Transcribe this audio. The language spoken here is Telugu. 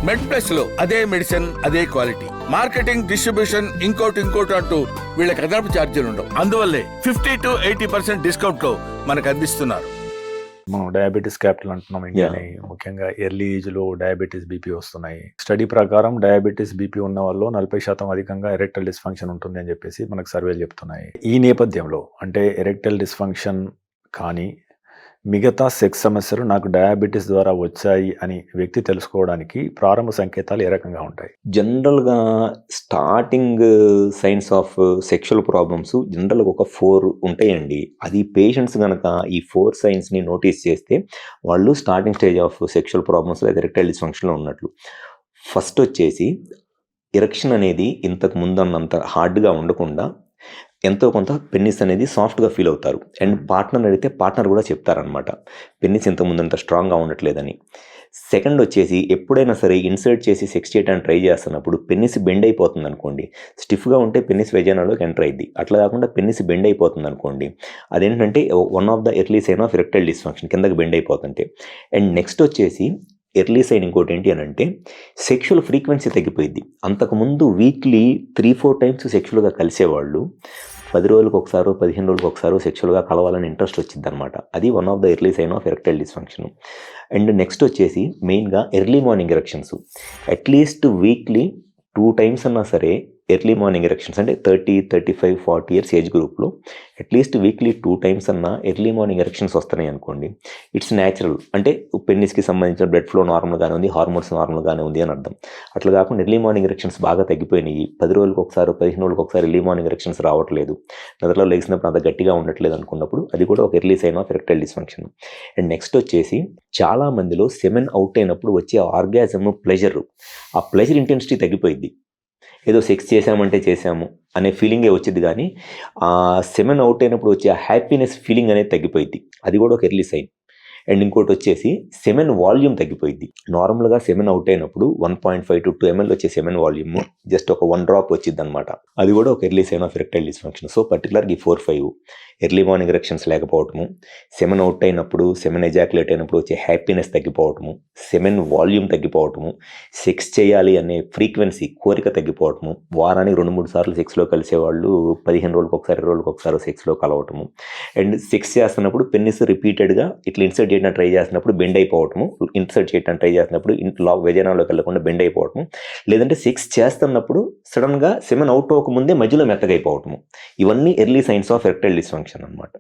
మెడ్ ప్లస్ లో అదే మెడిసిన్ అదే క్వాలిటీ, మార్కెటింగ్ డిస్ట్రిబ్యూషన్ ఇంకోటి అంటూ వీళ్ళకి అదనపు ఛార్జీలు ఉండవు. అందువల్లే 50 to 80% డిస్కౌంట్ లో మనకు అందిస్తున్నారు. మనం డయాబెటీస్ క్యాపిటల్ అంటున్నాం ఇండియాని. ముఖ్యంగా ఎర్లీ ఏజ్ లో డయాబెటీస్ బీపీ వస్తున్నాయి. స్టడీ ప్రకారం డయాబెటీస్ బీపీ ఉన్న వాళ్ళు 40% అధికంగా ఎరెక్టల్ డిస్ఫంక్షన్ ఉంటుంది అని చెప్పేసి మనకు సర్వేలు చెప్తున్నాయి. ఈ నేపథ్యంలో అంటే ఎరెక్టల్ డిస్ఫంక్షన్ కానీ మిగతా సెక్స్ సమస్యలు నాకు డయాబెటీస్ ద్వారా వచ్చాయి అని వ్యక్తి తెలుసుకోవడానికి ప్రారంభ సంకేతాలు ఏ రకంగా ఉంటాయి? జనరల్గా starting science of sexual problems జనరల్గా ఒక 4 ఉంటాయండి. అది పేషెంట్స్ కనుక ఈ 4 సైన్స్ని నోటీస్ చేస్తే వాళ్ళు starting stage of sexual problems లేదా ఎరెక్టైల్ డిస్ఫంక్షన్లో ఉన్నట్లు. ఫస్ట్ వచ్చేసి ఎరెక్షన్ అనేది ఇంతకు ముందు అన్నంత హార్డ్గా ఉండకుండా ఎంతో కొంత పెన్నిస్ అనేది సాఫ్ట్గా ఫీల్ అవుతారు. అండ్ పార్ట్నర్ అడిగితే పార్ట్నర్ కూడా చెప్తారనమాట పెన్నిస్ ఇంతకుముందు అంత స్ట్రాంగ్గా ఉండట్లేదని. సెకండ్ వచ్చేసి ఎప్పుడైనా సరే ఇన్సర్ట్ చేసి సెక్స్ చేయడానికి ట్రై చేస్తున్నప్పుడు పెన్నిస్ బెండ్ అయిపోతుంది అనుకోండి, స్టిఫ్గా ఉంటే పెన్నిస్ వెజైనాలోకి ఎంటర్ అయింది. అట్లా కాకుండా పెన్నిస్ బెండ్ అయిపోతుంది అనుకోండి, అదేంటంటే one of the early sign of erectile dysfunction, కిందకి బెండ్ అయిపోతుంటే. అండ్ నెక్స్ట్ వచ్చేసి ఎర్లీ సైన్ ఇంకోటి ఏంటి అని అంటే సెక్షువల్ ఫ్రీక్వెన్సీ తగ్గిపోయింది. అంతకుముందు వీక్లీ 3-4 టైమ్స్ సెక్షువల్గా కలిసేవాళ్ళు 10 రోజులకు ఒకసారి 15 రోజులకు ఒకసారి సెక్షువల్గా కలవాలని ఇంట్రెస్ట్ వచ్చింది అనమాట. అది one of the early sign of erectile dysfunction. And next వచ్చేసి మెయిన్గా early morning erections. At least weekly 2 times అన్నా సరే ఎర్లీ మార్నింగ్ ఎరెక్షన్స్, అంటే 30, 35, 40 ఇయర్స్ ఏజ్ గ్రూప్లో అట్లీస్ట్ వీక్లీ 2 టైమ్స్ అన్నా ఎర్లీ మార్నింగ్ ఎరెక్షన్స్ వస్తున్నాయి అనుకోండి, ఇట్స్ న్యాచురల్. అంటే పెన్నిస్కి సంబంధించిన బ్లడ్ ఫ్లో నార్మల్గానే ఉంది, హార్మోన్స్ నార్మల్గానే ఉంది అని అర్థం. అట్లా కాకుండా ఎర్లీ మార్నింగ్ ఎరెక్షన్స్ బాగా తగ్గిపోయినాయి, 10 రోజులకు ఒకసారి 15 రోజులకు ఒకసారి ఎర్లీ మార్నింగ్ ఎరెక్షన్స్ రావట్లేదు, నిద్రలో లేచినప్పుడు అంత గట్టిగా ఉండట్లేదు అనుకున్నప్పుడు అది కూడా ఒక early sign of erectile dysfunction. And next వచ్చేసి చాలా మందిలో సెమెన్ అవుట్ అయినప్పుడు వచ్చే ఆర్గాజమ్ ప్లెజర్, ఆ ప్లెజర్ ఇంటెన్సిటీ తగ్గిపోయింది. ఏదో సెక్స్ చేసామంటే చేసాము అనే ఫీలింగే వచ్చింది, కానీ ఆ సెమెన్ అవుట్ అయినప్పుడు వచ్చే ఆ హ్యాపీనెస్ ఫీలింగ్ అనేది తగ్గిపోయింది. అది కూడా ఒక ఎర్లీ సైన్. అండ్ ఇంకోటి వచ్చేసి సెమెన్ వాల్యూమ్ తగ్గిపోయింది. నార్మల్గా సెమెన్ అవుట్ అయినప్పుడు 1.5 to 2 ml వచ్చే సెమెన్ వాల్యూమ్ జస్ట్ ఒక 1 డ్రాప్ వచ్చింది అనమాట. అది కూడా ఒక early sign of erectile dysfunction. So పర్టికులర్గా ఈ 4-5 ఎర్లీ మార్నింగ్ ఎరెక్షన్స్ లేకపోవటము, సెమెన్ అవుట్ అయినప్పుడు సెమెన్ ఎజాక్యులేట్ అయినప్పుడు వచ్చే హ్యాపీనెస్ తగ్గిపోవటము, సెమెన్ వాల్యూమ్ తగ్గిపోవటము, సెక్స్ చేయాలి అనే ఫ్రీక్వెన్సీ కోరిక తగ్గిపోవటము, వారానికి 2-3 సార్లు సెక్స్లో కలిసేవాళ్ళు 15 రోజులకు ఒకసారి 20 రోజులకు ఒకసారి సెక్స్లో కలవటము. అండ్ సెక్స్ చేస్తున్నప్పుడు పెన్నిస్ రిపీటెడ్గా ఇట్లా ఇన్సర్ట్ చేయడానికి ట్రై చేస్తున్నప్పుడు బెండ్ అయిపోవటము, ఇన్సర్ట్ చేయడానికి ట్రై చేస్తున్నప్పుడు వెజైనాలోకి వెళ్ళకుండా బెండ్ అయిపోవటము, లేదంటే సెక్స్ చేస్తున్నప్పుడు సడన్గా సెమెన్ అవుట్ అవ్వకముందే మధ్యలో మెత్తగా అయిపోవటము. ఇవన్నీ early science of erectile dysfunction అనమాట.